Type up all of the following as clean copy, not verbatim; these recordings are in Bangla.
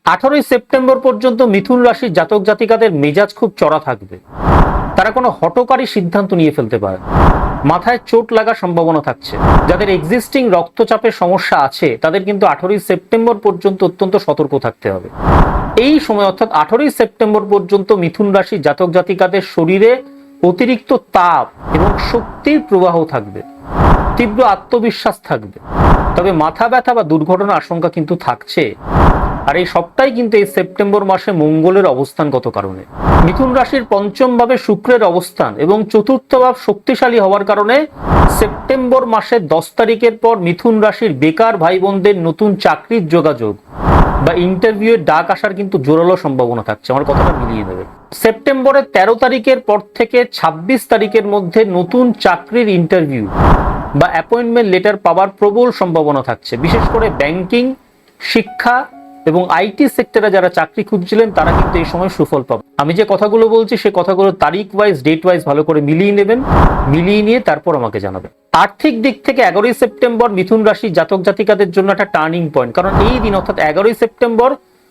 18 সেপ্টেম্বর পর্যন্ত মিথুন রাশির জাতক জাতিকাদের মেজাজ খুব চড়া থাকবে। তারা কোনো হঠকারী সিদ্ধান্ত নিয়ে ফেলতে পারে, মাথায় চোট লাগার সম্ভাবনা থাকছে। যাদের এক্সিস্টিং রক্তচাপের সমস্যা আছে তাদের কিন্তু 18 সেপ্টেম্বর পর্যন্ত অত্যন্ত সতর্ক থাকতে হবে। এই সময় অর্থাৎ 18 সেপ্টেম্বর পর্যন্ত মিথুন রাশির জাতক জাতিকাদের শরীরে অতিরিক্ত তাপ এবং শক্তির প্রবাহ থাকবে, তীব্র আত্মবিশ্বাস থাকবে, তবে মাথা ব্যথা বা দুর্ঘটনার আশঙ্কা কিন্তু থাকছে। আর এই সবটাই কিন্তু এই সেপ্টেম্বর মাসে মঙ্গলের অবস্থানগত কারণে। মিথুন রাশির পঞ্চম ভাবে শুক্রের অবস্থান এবং চতুর্থ ভাব শক্তিশালী হওয়ার কারণে সেপ্টেম্বর মাসের 10 তারিখের পর মিথুন রাশির বেকার ভাই বোনদের নতুন চাকরির যোগাযোগ বা ইন্টারভিউয়ের ডাক আসার কিন্তু জোরালো সম্ভাবনা থাকছে। আমার কথাটা মিলিয়ে নেবে। সেপ্টেম্বরের 13 তারিখের পর থেকে 26 তারিখের মধ্যে নতুন চাকরির ইন্টারভিউ বা অ্যাপয়েন্টমেন্ট লেটার পাওয়ার প্রবল সম্ভাবনা থাকছে। বিশেষ করে ব্যাংকিং, শিক্ষা এবং আইটি সেক্টরে যারা চাকরি খুঁজছিলেন তারা কিন্তু এই সময় সুফল পাবে। আমি যে কথাগুলো বলছি সে কথাগুলো তারিখ ওয়াইজ, ডেট ওয়াইজ ভালো করে মিলিয়ে নেবেন, মিলিয়ে নিয়ে তারপর আমাকে জানাবেন। আর্থিক দিক থেকে 11 সেপ্টেম্বর মিথুন রাশি জাতক জাতিকাদের জন্য একটা টার্নিং পয়েন্ট, কারণ এই দিন অর্থাৎ 11 সেপ্টেম্বর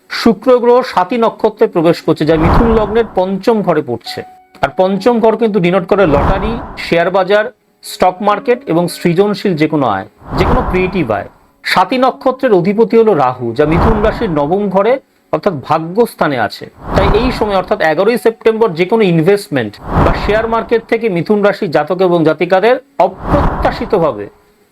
শুক্র গ্রহ সাতী নক্ষত্রে প্রবেশ করছে, যা মিথুন লগ্নের পঞ্চম ঘরে পড়ছে। আর পঞ্চম ঘর কিন্তু ডিনোট করে লটারি, শেয়ার বাজার, স্টক মার্কেট এবং সৃজনশীল যে কোনো আয়, যে কোনো ক্রিয়েটিভ আয়। সাতী নক্ষত্রের অধিপতি হলো রাহু, যা মিথুন রাশির নবম ঘরে অর্থাৎ ভাগ্যস্থানে আছে। তাই এই সময় অর্থাৎ 11 সেপ্টেম্বর যে কোনো ইনভেস্টমেন্ট বা শেয়ার মার্কেট থেকে মিথুন রাশির জাতক এবং জাতিকাদের অপ্রত্যাশিতভাবে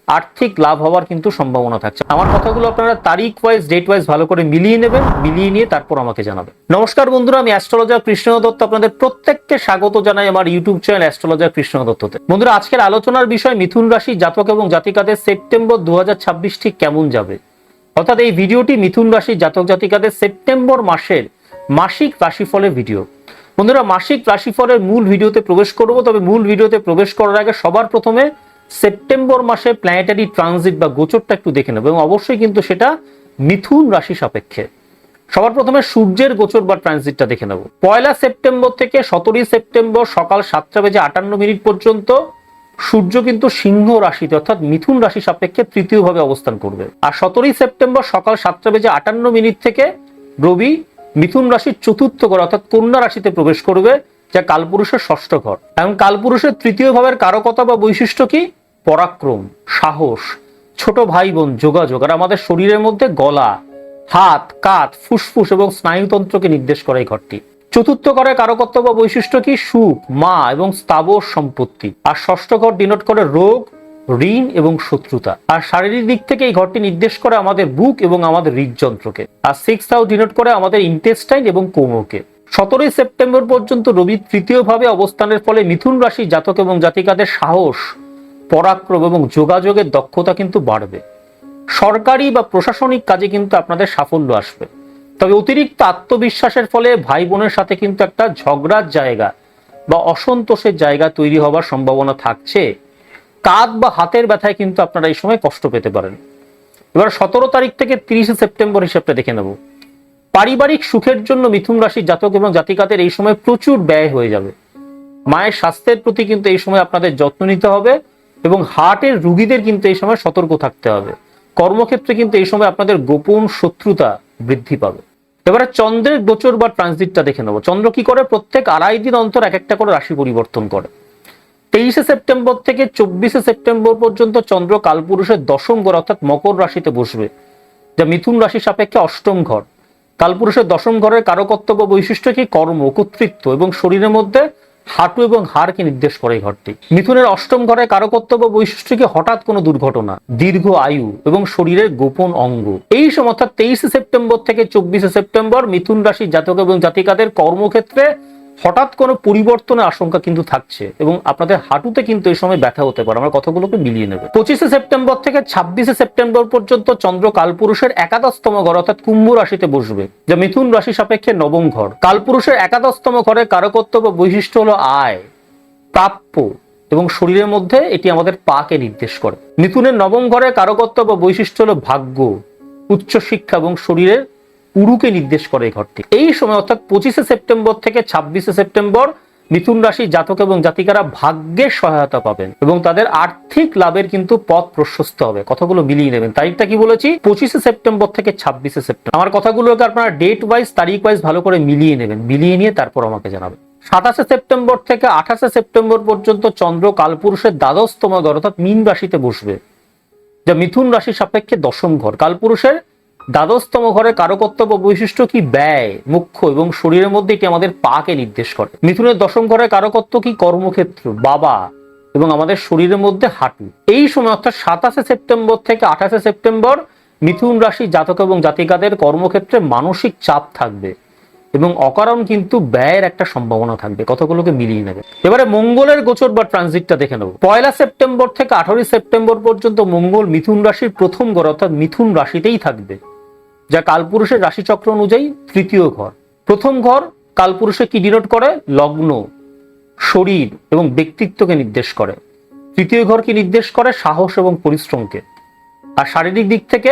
আর্থিক লাভ হওয়ার কিন্তু সম্ভাবনা থাকছে। আমার কথাগুলো আপনারা তারিখ ওয়াইজ, ডেট ওয়াইজ ভালো করে মিলিয়ে নেবেন, মিলিয়ে নিয়ে তারপর আমাকে জানাবেন। নমস্কার বন্ধুরা, আমি অ্যাস্ট্রোলজার কৃষ্ণ দত্ত আপনাদের প্রত্যেককে স্বাগত জানাই আমার ইউটিউব চ্যানেল অ্যাস্ট্রোলজার কৃষ্ণ দত্ততে। বন্ধুরা, আজকের আলোচনার বিষয় মিথুন রাশি জাতক এবং জাতিকাদের সেপ্টেম্বর 2026 ঠিক কেমন যাবে। অর্থাৎ এই ভিডিওটি মিথুন রাশি জাতক জাতিকাদের সেপ্টেম্বর মাসের মাসিক রাশিফলের ভিডিও। বন্ধুরা, মাসিক রাশিফলের মূল ভিডিওতে প্রবেশ করব, তবে মূল ভিডিওতে প্রবেশ করার আগে সবার প্রথমে সেপ্টেম্বর মাসে প্ল্যানেটারি ট্রানজিট বা গোচরটা একটু দেখে নেব, এবং অবশ্যই কিন্তু সেটা মিথুন রাশি সাপেক্ষে। সবার প্রথমে সূর্যের গোচর বা ট্রানজিটটা দেখে নেব। 1 সেপ্টেম্বর থেকে 17 সেপ্টেম্বর সকাল 7:58 পর্যন্ত সূর্য কিন্তু সিংহ রাশিতে অর্থাৎ মিথুন রাশি সাপেক্ষে তৃতীয় ভাবে অবস্থান করবে। আর 17 সেপ্টেম্বর সকাল 7:58 থেকে রবি মিথুন রাশির চতুর্থ ঘর অর্থাৎ কন্যা রাশিতে প্রবেশ করবে, যা কালপুরুষের ষষ্ঠ ঘর। এবং কালপুরুষের তৃতীয় ভাবের কারকতা বা বৈশিষ্ট্য কি? পরাক্রম, সাহস, ছোট ভাই বোন, যোগাযোগ। আর আমাদের শরীরের মধ্যে গলা, হাত, কাঁধ, ফুসফুস এবং স্নায়ুতন্ত্রকে নির্দেশ করে এই ঘরটি। চতুর্থ ঘরের কারকত্ব বা বৈশিষ্ট্য কি? সুখ, মা এবং স্থাবর সম্পত্তি। আর ষষ্ঠ ঘর ডিনোট করে রোগ, ঋণ এবং শত্রুতা। আর শারীরিক দিক থেকে এই ঘরটি নির্দেশ করে আমাদের বুক এবং আমাদের হৃদযন্ত্রকে। আর 6th হাউস ডিনোট করে আমাদের ইন্টেস্টাইন এবং কোমরকে। 17 সেপ্টেম্বর পর্যন্ত রবি তৃতীয় ভাবে অবস্থানের ফলে মিথুন রাশি জাতক এবং জাতিকাদের সাহস, পরাক্রম এবং যোগাযোগের দক্ষতা কিন্তু বাড়বে। সরকারি বা প্রশাসনিক কাজে কিন্তু আপনাদের সাফল্য আসবে। তবে অতিরিক্ত আত্মবিশ্বাসের ফলে ভাই বোনের সাথে কিন্তু একটা ঝগড়ার জায়গা বা অসন্তোষের জায়গা তৈরি হওয়ার সম্ভাবনা থাকছে। কাঁধ বা হাতের ব্যথায় কিন্তু আপনারা এই সময় কষ্ট পেতে পারেন। এবার 17 তারিখ থেকে 30 সেপ্টেম্বর হিসেবটা দেখে নেব। পারিবারিক সুখের জন্য মিথুন রাশির জাতক এবং জাতিকাদের এই সময় প্রচুর ব্যয় হয়ে যাবে। মায়ের স্বাস্থ্যের প্রতি কিন্তু এই সময় আপনাদের যত্ন নিতে হবে এবং হার্টের রোগীদের কিন্তু এই সময় সতর্ক থাকতে হবে। কর্মক্ষেত্রে কিন্তু এই সময় আপনাদের গোপন শত্রুতা বৃদ্ধি পাবে। এবারে চন্দ্রের গোচর বা ট্রানজিটটা দেখে নেব। চন্দ্র কি করে? প্রত্যেক 2.5 দিন অন্তর এক একটা করে রাশি পরিবর্তন করে। 23 সেপ্টেম্বর থেকে 24 সেপ্টেম্বর পর্যন্ত চন্দ্র কালপুরুষের দশম ঘর অর্থাৎ মকর রাশিতে বসবে, যা মিথুন রাশি সাপেক্ষে অষ্টম ঘর। কালপুরুষের দশম ঘরের কারকত্ব বা বৈশিষ্ট্য কি? কর্ম, কর্তৃত্ব এবং শরীরের মধ্যে হাঁটু এবং হাড়কে নির্দেশ করে এই ঘরটি। মিথুনের অষ্টম ঘরের কারকত্ব বা বৈশিষ্ট্য কি? হঠাৎ কোনো দুর্ঘটনা, দীর্ঘ আয়ু এবং শরীরের গোপন অঙ্গ। এই সময় অর্থাৎ 23 সেপ্টেম্বর থেকে 24 সেপ্টেম্বর মিথুন রাশির জাতক এবং জাতিকাদের কর্মক্ষেত্রে হঠাৎ কোনো পরিবর্তনের আশঙ্কা কিন্তু থাকছে এবং আপনাদের হাঁটুতে কিন্তু এই সময় ব্যথা হতে পারে। আমরা কথাগুলোকে মিলিয়ে নেব। 25 সেপ্টেম্বর থেকে 26 সেপ্টেম্বর পর্যন্ত চন্দ্র কালপুরুষের একাদশতম ঘর অর্থাৎ কুম্ভ রাশিতে বসবে, যা মিথুন রাশি সাপেক্ষে নবম ঘর। কালপুরুষের একাদশতম ঘরের কারকত্ব বা বৈশিষ্ট্য হলো আয়, প্রাপ্য এবং শরীরের মধ্যে এটি আমাদের পাকে নির্দেশ করে। মিথুনের নবম ঘরের কারকত্ব বা বৈশিষ্ট্য হলো ভাগ্য, উচ্চশিক্ষা এবং শরীরের উরুকে নির্দেশ করে এই ঘরটি। এই সময় অর্থাৎ 25 সেপ্টেম্বর থেকে 26 সেপ্টেম্বর মিথুন রাশির জাতক এবং জাতিকারা ভাগ্যের সহায়তা পাবেন এবং তাদের আর্থিক লাভের কিন্তু পথ প্রশস্ত হবে। কথাগুলো মিলিয়ে নেবেন। তারিখটা কি বলেছি? 25শে সেপ্টেম্বর থেকে 26শে সেপ্টেম্বর। আমার কথাগুলোকে আপনারা ডেট ওয়াইজ, তারিখ ওয়াইজ ভালো করে মিলিয়ে নেবেন। মিলিয়ে নিয়ে তারপর আমাকে জানাবেন। 27শে সেপ্টেম্বর থেকে 28শে সেপ্টেম্বর পর্যন্ত চন্দ্র কালপুরুষের দ্বাদশতম ঘর অর্থাৎ মীন রাশিতে বসবে, যা মিথুন রাশির সাপেক্ষে দশম ঘর। কালপুরুষের দ্বাদশতম ঘরের কারকত্ব বা বৈশিষ্ট্য কি? ব্যয়, মুখ্য এবং শরীরের মধ্যে এটি আমাদের পাকে নির্দেশ করে। মিথুনের দশম ঘরের কারকত্ব কি? কর্মক্ষেত্র, বাবা এবং আমাদের শরীরের মধ্যে হাঁটু। এই সময় অর্থাৎ 27শে সেপ্টেম্বর থেকে 28শে সেপ্টেম্বর মিথুন রাশির জাতক এবং জাতিকাদের কর্মক্ষেত্রে মানসিক চাপ থাকবে এবং অকারণ কিন্তু ব্যয়ের একটা সম্ভাবনা থাকবে। কতগুলোকে মিলিয়ে নেবে। এবারে মঙ্গলের গোচর বা ট্রানজিটটা দেখে নেব। 1 সেপ্টেম্বর থেকে 18 সেপ্টেম্বর পর্যন্ত মঙ্গল মিথুন রাশির প্রথম ঘর অর্থাৎ মিথুন রাশিতেই থাকবে, যা কালপুরুষের রাশিচক্র অনুযায়ী তৃতীয় ঘর। প্রথম ঘর কালপুরুষে কি ডিনোট করে? লগ্ন, শরীর এবং ব্যক্তিত্বকে নির্দেশ করে। তৃতীয় ঘর কি নির্দেশ করে? সাহস এবং পরিশ্রমকে। আর শারীরিক দিক থেকে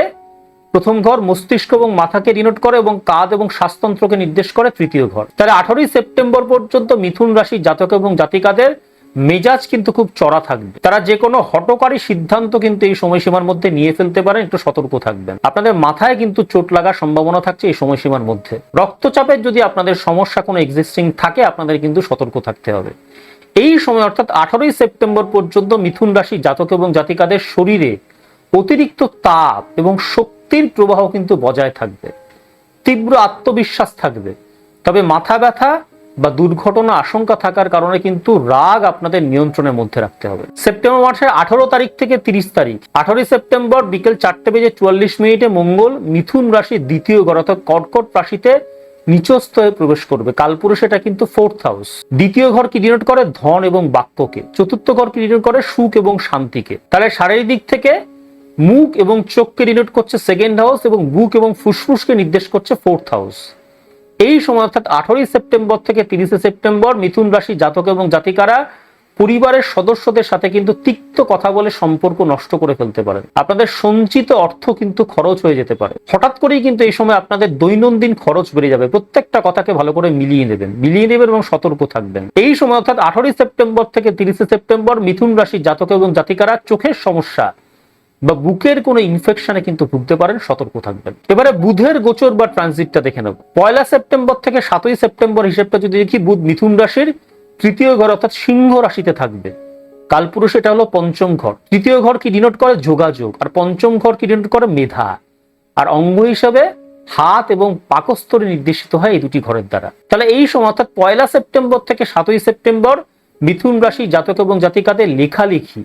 প্রথম ঘর মস্তিষ্ক এবং মাথাকে ডিনোট করে এবং কাঁধ এবং শ্বাসতন্ত্রকে নির্দেশ করে তৃতীয় ঘর। তাহলে 18 সেপ্টেম্বর পর্যন্ত মিথুন রাশির জাতক এবং জাতিকাদের মেজাজ কিন্তু খুব চড়া থাকবে। তারা যে কোনো হঠকারী সিদ্ধান্ত কিন্তু এই সময়সীমার মধ্যে নিয়ে ফেলতে পারেন। একটু সতর্ক থাকবেন। আপনাদের মাথায় কিন্তু চোট লাগার সম্ভাবনা থাকছে এই সময়সীমার মধ্যে। রক্তচাপের যদি আপনাদের সমস্যা কোনো এক্সিস্টিং থাকে, আপনাদের কিন্তু সতর্ক থাকতে হবে। এই সময় অর্থাৎ 18 সেপ্টেম্বর পর্যন্ত মিথুন রাশির জাতক এবং জাতিকাদের শরীরে অতিরিক্ত তাপ এবং শক্তির প্রবাহ কিন্তু বজায় থাকবে। তীব্র আত্মবিশ্বাস থাকবে, তবে মাথা ব্যথা বা দুর্ঘটনা আশঙ্কা থাকার কারণে কিন্তু রাগ আপনাদের নিয়ন্ত্রণের মধ্যে রাখতে হবে। সেপ্টেম্বর মাসের 18 তারিখ থেকে 30 তারিখ, 18 সেপ্টেম্বর বিকেল 4:44 মঙ্গল মিথুন রাশির দ্বিতীয় ঘর অর্থাৎ কর্কট রাশিতে নিচস্থ হয়ে প্রবেশ করবে। কালপুরুষ এটা কিন্তু 4th হাউস। দ্বিতীয় ঘর কি ডিনোট করে? ধন এবং বাক্যকে। চতুর্থ ঘর কি ডিনোট করে? সুখ এবং শান্তিকে। তাহলে শারীরিক দিক থেকে মুখ এবং চোখকে ডিনোট করছে 2nd হাউস এবং বুক এবং ফুসফুসকে নির্দেশ করছে 4th হাউস। এই সময় অর্থাৎ 18 সেপ্টেম্বর থেকে 30 সেপ্টেম্বর মিথুন রাশি জাতক এবং জাতিকারা পরিবারের সদস্যদের সাথে কিন্তু তিক্ত কথা বলে সম্পর্ক নষ্ট করে ফেলতে পারেন। আপনাদের সঞ্চিত অর্থ কিন্তু খরচ হয়ে যেতে পারে। হঠাৎ করেই কিন্তু এই সময় আপনাদের দৈনন্দিন খরচ বেড়ে যাবে। প্রত্যেকটা কথাকে ভালো করে মিলিয়ে নেবেন এবং সতর্ক থাকবেন। এই সময় অর্থাৎ 18 সেপ্টেম্বর থেকে 30 সেপ্টেম্বর মিথুন রাশি জাতক এবং জাতিকারা চোখের সমস্যা বা বুকের কোনো ইনফেকশনে কিন্তু ভুগতে পারেন। সতর্ক থাকবেন। এবারে বুধের গোচর বা ট্রানজিটটা দেখে নেব। 1 সেপ্টেম্বর থেকে 7 সেপ্টেম্বর হিসেবটা যদি দেখি, বুধ মিথুন রাশির তৃতীয় ঘর অর্থাৎ সিংহ রাশিতে থাকবে। কালপুরুষ এটা হলো পঞ্চম ঘর। তৃতীয় ঘর কি ডিনোট করে? যোগাযোগ। আর পঞ্চম ঘর কি ডিনোট করে? মেধা। আর অঙ্গ হিসাবে হাত এবং পাকস্থলী নির্দেশিত হয় এই দুটি ঘরের দ্বারা। তাহলে এই সময় অর্থাৎ 1 সেপ্টেম্বর থেকে 7 সেপ্টেম্বর মিথুন রাশি জাতক এবং জাতিকাদের লেখালেখি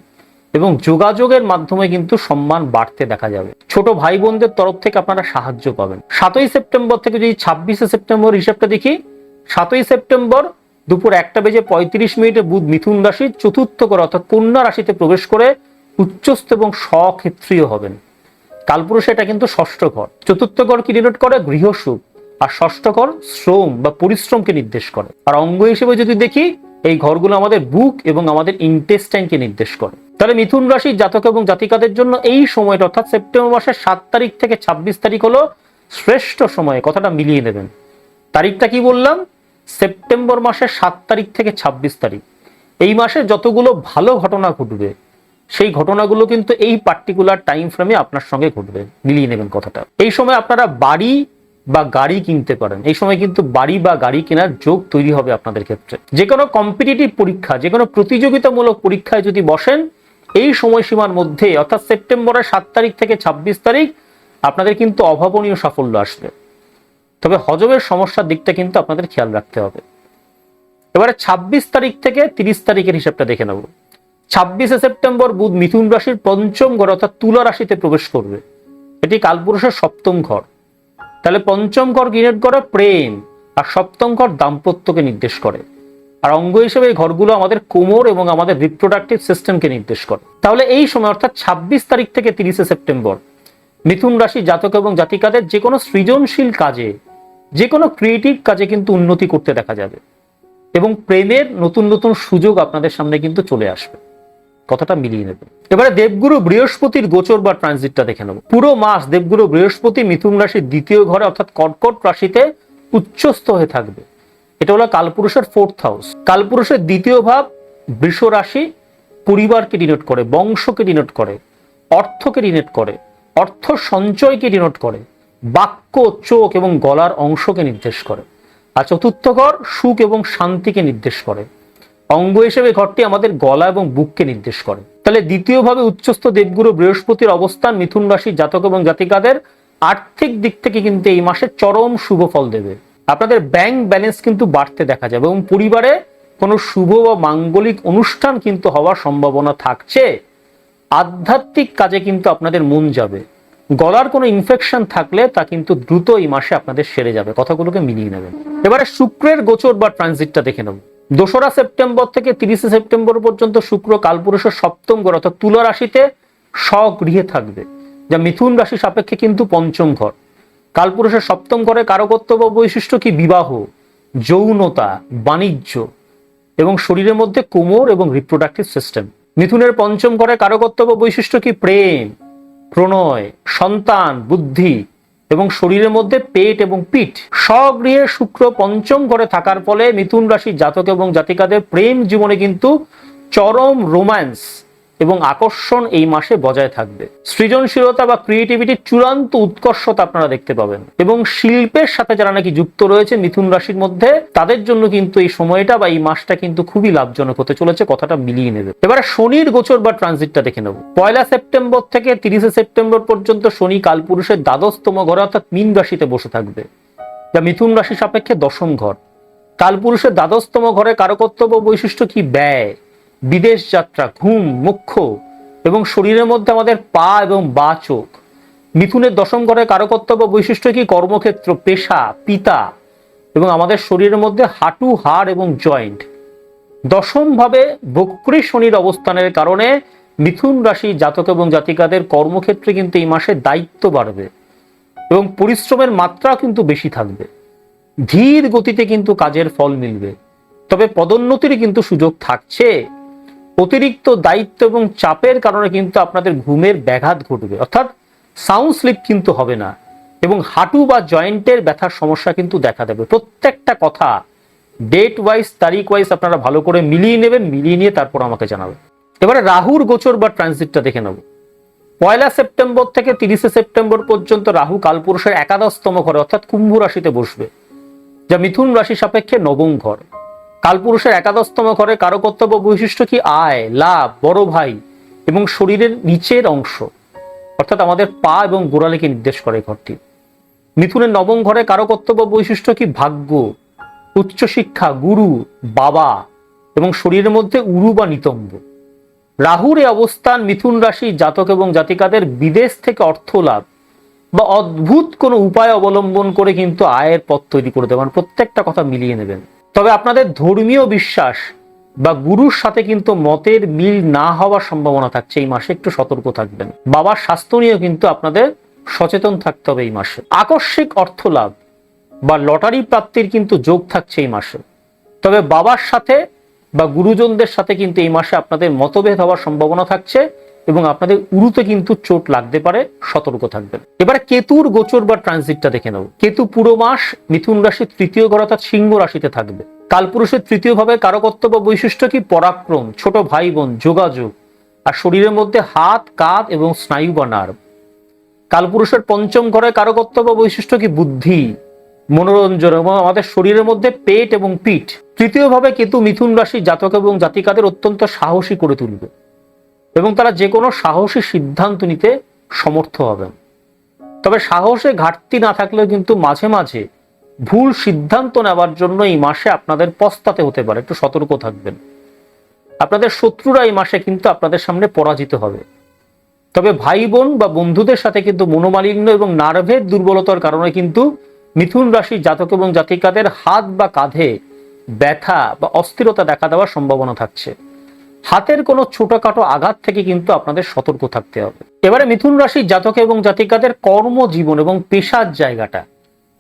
এবং যোগাযোগের মাধ্যমে কিন্তু সম্মান বাড়তে দেখা যাবে। ছোট ভাই বোনদের তরফ থেকে আপনারা সাহায্য পাবেন। 7 সেপ্টেম্বর থেকে যদি 26 সেপ্টেম্বর হিসাবটা দেখি, 7 সেপ্টেম্বর দুপুর 1:35 বুধ মিথুন রাশির চতুর্থ ঘর অর্থাৎ কন্যা রাশিতে প্রবেশ করে উচ্চস্থ এবং স্বক্ষেত্রীয় হবেন। কালপুরুষে এটা কিন্তু ষষ্ঠ ঘর। চতুর্থ ঘর কি ডিনোট করে? গৃহসুখ। আর ষষ্ঠ ঘর শ্রম বা পরিশ্রমকে নির্দেশ করে। আর অঙ্গ হিসেবে যদি দেখি, এই ঘরগুলো আমাদের বুক এবং আমাদের ইন্টেস্টাইনকে নির্দেশ করে। তাহলে মিথুন রাশির জাতক এবং জাতিকাদের জন্য এই সময়টা অর্থাৎ সেপ্টেম্বর মাসের 7 তারিখ থেকে 26 তারিখ হলো শ্রেষ্ঠ সময়। কথাটা মিলিয়ে নেবেন। তারিখটা কি বললাম? সেপ্টেম্বর মাসের 7 তারিখ থেকে 26 তারিখ। এই মাসে যতগুলো ভালো ঘটনা ঘটবে, সেই ঘটনাগুলো কিন্তু এই পার্টিকুলার টাইম ফ্রেমে আপনার সঙ্গে ঘটবে। মিলিয়ে নেবেন কথাটা। এই সময় আপনারা বাড়ি বা গাড়ি কিনতে পারেন। এই সময় কিন্তু বাড়ি বা গাড়ি কেনার যোগ তৈরি হবে আপনাদের ক্ষেত্রে। যে কোনো কম্পিটিটিভ পরীক্ষা, যে কোনো প্রতিযোগিতামূলক পরীক্ষায় যদি বসেন, এই সময়সীমার মধ্যে অর্থাৎ সেপ্টেম্বরের 7 তারিখ থেকে 26 তারিখ আপনাদের কিন্তু অভাবনীয় সাফল্য আসবে। তবে হজমের সমস্যার দিকটা কিন্তু আপনাদের খেয়াল রাখতে হবে। এবারে 26 তারিখ থেকে 30 তারিখের হিসাবটা দেখে নেব। 26 সেপ্টেম্বর বুধ মিথুন রাশির পঞ্চম ঘর অর্থাৎ তুলা রাশিতে প্রবেশ করবে। এটি কালপুরুষের সপ্তম ঘর। তাহলে পঞ্চম ঘর ডিনোট করে প্রেম, আর সপ্তম ঘর দাম্পত্যকে নির্দেশ করে। আর অঙ্গ হিসেবে এই ঘরগুলো আমাদের কোমর এবং আমাদের রিপ্রোডাক্টিভ সিস্টেমকে নির্দেশ করে। তাহলে এই সময় অর্থাৎ 26 তারিখ থেকে 30 সেপ্টেম্বর মিথুন রাশি জাতক এবং জাতিকাদের যে কোনো সৃজনশীল কাজে, যে কোনো ক্রিয়েটিভ কাজে কিন্তু উন্নতি করতে দেখা যাবে এবং প্রেমের নতুন নতুন সুযোগ আপনাদের সামনে কিন্তু চলে আসবে। কথাটা মিলিয়ে নেবেন। এবারে দেবগুরু বৃহস্পতির গোচর বা ট্রানজিটটা দেখে নেব। পুরো মাস দেবগুরু বৃহস্পতি মিথুন রাশির দ্বিতীয় ঘরে অর্থাৎ কর্কট রাশিতে উচ্চস্থ হয়ে থাকবে। এটা হলো কালপুরুষের 4th হাউস। কালপুরুষের 2য় ভাব বৃষ রাশি পরিবারকে ডিনোট করে, বংশকে ডিনোট করে, অর্থকে ডিনোট করে, অর্থ সঞ্চয়কে ডিনোট করে, বাক্য, চোখ এবং গলার অংশকে নির্দেশ করে। আর 4র্থ ঘর সুখ এবং শান্তিকে নির্দেশ করে। অঙ্গ হিসেবে ঘরটি আমাদের গলা এবং বুককে নির্দেশ করে। তাহলে 2য় ভাবে উচ্চস্থ দেবগুরু বৃহস্পতির অবস্থান মিথুন রাশির জাতক এবং জাতিকাদের আর্থিক দিক থেকে কিন্তু এই মাসে চরম শুভ ফল দেবে। আপনাদের ব্যাংক ব্যালেন্স কিন্তু বাড়তে দেখা যাবে এবং পরিবারে কোনো শুভ বা মাঙ্গলিক অনুষ্ঠান কিন্তু হওয়ার সম্ভাবনা থাকছে। আধ্যাত্মিক কাজে কিন্তু আপনাদের মন যাবে। গলার কোনো ইনফেকশন থাকলে তা কিন্তু দ্রুত এই মাসে আপনাদের সেরে যাবে। কথাগুলোকে মিলিয়ে নেবেন। এবারে শুক্রের গোচর বা ট্রানজিটটা দেখে নেব। 2রা সেপ্টেম্বর থেকে 30শে সেপ্টেম্বর পর্যন্ত শুক্র কালপুরুষের 7ম ঘর অর্থাৎ তুলা রাশিতে স্বগৃহে থাকবে, যা মিথুন রাশি সাপেক্ষে কিন্তু 5ম ঘর। কালপুরুষের 7ম ঘরে কারকত্ব বা বৈশিষ্ট্য কি বিবাহ, যৌনতা, বাণিজ্য এবং শরীরের মধ্যে কোমর এবং রিপ্রোডাক্টিভ সিস্টেম। মিথুনের 5ম ঘরে কারকত্ব বা বৈশিষ্ট্য কি প্রেম, প্রণয়, সন্তান, বুদ্ধি এবং শরীরের মধ্যে পেট এবং পিঠ। স্বগৃহে শুক্র 5ম ঘরে থাকার ফলে মিথুন রাশির জাতক এবং জাতিকাদের প্রেম জীবনে কিন্তু চরম রোম্যান্স এবং আকর্ষণ এই মাসে বজায় থাকবে। সৃজনশীলতা বা ক্রিয়েটিভিটির চূড়ান্ত উৎকর্ষতা আপনারা দেখতে পাবেন এবং শিল্পের সাথে যারা নাকি যুক্ত রয়েছে মিথুন রাশির মধ্যে, তাদের জন্য কিন্তু এই সময়টা বা এই মাসটা কিন্তু খুবই লাভজনক হতে চলেছে। কথাটা মিলিয়ে নেবে। এবারে শনির গোচর বা ট্রানজিটটা দেখে নেব। 1লা সেপ্টেম্বর থেকে 30শে সেপ্টেম্বর পর্যন্ত শনি কালপুরুষের দ্বাদশতম ঘরে অর্থাৎ মীন রাশিতে বসে থাকবে, যা মিথুন রাশি সাপেক্ষে 10ম ঘর। কালপুরুষের দ্বাদশতম ঘরে কারকত্ব বা বৈশিষ্ট্য কি ব্যয়, বিদেশ যাত্রা, ঘুম, মোক্ষ এবং শরীরের মধ্যে আমাদের পা এবং বা চোখ। মিথুনের 10ম ঘরে কারকত্ব বা বৈশিষ্ট্য কি কর্মক্ষেত্র, পেশা, পিতা এবং আমাদের শরীরের মধ্যে হাঁটু, হাড় এবং জয়েন্ট। 10ম ভাবে বক্রী শনির অবস্থানের কারণে মিথুন রাশি জাতক এবং জাতিকাদের কর্মক্ষেত্রে কিন্তু এই মাসে দায়িত্ব বাড়বে এবং পরিশ্রমের মাত্রা কিন্তু বেশি থাকবে। ধীর গতিতে কিন্তু কাজের ফল মিলবে, তবে পদোন্নতির কিন্তু সুযোগ থাকছে। অতিরিক্ত দায়িত্ব এবং চাপের কারণে কিন্তু আপনাদের ঘুমের ব্যাঘাত ঘটবে, অর্থাৎ সাউন্ড স্লিপ কিন্তু হবে না এবং হাঁটু বা জয়েন্টের ব্যথার সমস্যা কিন্তু দেখা দেবে। প্রত্যেকটা কথা ডেট ওয়াইজ, তারিখ ওয়াইজ আপনারা ভালো করে মিলিয়ে নেবেন, মিলিয়ে নিয়ে তারপর আমাকে জানাবেন। এবারে রাহুর গোচর বা ট্রানজিটটা দেখে নেব। 1লা সেপ্টেম্বর থেকে 30শে সেপ্টেম্বর পর্যন্ত রাহু কালপুরুষের 11তম ঘরে অর্থাৎ কুম্ভ রাশিতে বসবে, যা মিথুন রাশি সাপেক্ষে 9ম ঘর। কালপুরুষের 11তম ঘরে কারকত্ব বা বৈশিষ্ট্য কি আয়, লাভ, বড় ভাই এবং শরীরের নিচের অংশ অর্থাৎ আমাদের পা এবং গোড়ালিকে নির্দেশ করে ঘরটি। মিথুনের 9ম ঘরে কারকত্ব বা বৈশিষ্ট্য কি ভাগ্য, উচ্চশিক্ষা, গুরু, বাবা এবং শরীরের মধ্যে উরু বা নিতম্ব। রাহুর এই অবস্থান মিথুন রাশি জাতক এবং জাতিকাদের বিদেশ থেকে অর্থ লাভ বা অদ্ভুত কোনো উপায় অবলম্বন করে কিন্তু আয়ের পথ তৈরি করে দেবেন। প্রত্যেকটা কথা মিলিয়ে নেবেন। তবে আপনাদের ধর্মীয় বিশ্বাস বা গুরুর সাথে কিন্তু মতের মিল না হওয়ার সম্ভাবনা থাকছে। এই মাসে একটু সতর্ক থাকবেন। বাবার স্বাস্থ্য নিয়েও কিন্তু আপনাদের সচেতন থাকতে হবে এই মাসে। আকস্মিক অর্থ লাভ বা লটারি প্রাপ্তির কিন্তু যোগ থাকছে এই মাসে। তবে বাবার সাথে বা গুরুজনদের সাথে কিন্তু এই মাসে আপনাদের মতভেদ হওয়ার সম্ভাবনা থাকছে এবং আপনাদের উরুতে কিন্তু চোট লাগতে পারে, সতর্ক থাকবেন। এবারে কেতুর গোচর বা ট্রানজিটটা দেখে নেব। কেতু পুরো মাস মিথুন রাশির 3য় ঘর অর্থাৎ সিংহ রাশিতে থাকবে। কালপুরুষের 3য় ভাবে কারকত্ব বা বৈশিষ্ট্য কি পরাক্রম, ছোট ভাই বোন, যোগাযোগ আর শরীরের মধ্যে হাত, কাঁধ এবং স্নায়ু বা নার্ভ। কালপুরুষের 5ম ঘরে কারকত্ব বা বৈশিষ্ট্য কি বুদ্ধি, মনোরঞ্জন এবং আমাদের শরীরের মধ্যে পেট এবং পিঠ। 3য় ভাবে কেতু মিথুন রাশি জাতক এবং জাতিকাদের অত্যন্ত সাহসী করে তুলবে এবং তারা যে কোনো সাহসী সিদ্ধান্ত নিতে সমর্থ হবেন। তবে সাহসে ঘাটতি না থাকলেও কিন্তু মাঝে মাঝে ভুল সিদ্ধান্ত নেওয়ার জন্য এই মাসে আপনাদের পস্তাতে হতে পারে, একটু সতর্ক থাকবেন। আপনাদের শত্রুরা এই মাসে কিন্তু আপনাদের সামনে পরাজিত হবে। তবে ভাই বোন বা বন্ধুদের সাথে কিন্তু মনোমালিন্য এবং নার্ভের দুর্বলতার কারণে কিন্তু মিথুন রাশির জাতক এবং জাতিকাদের হাত বা কাঁধে ব্যথা বা অস্থিরতা দেখা দেওয়ার সম্ভাবনা থাকছে। হাতের কোনো ছোটখাটো আঘাত থেকে কিন্তু আপনাদের সতর্ক থাকতে হবে। এবারে মিথুন রাশির জাতক এবং জাতিকাদের কর্মজীবন এবং পেশার জায়গাটা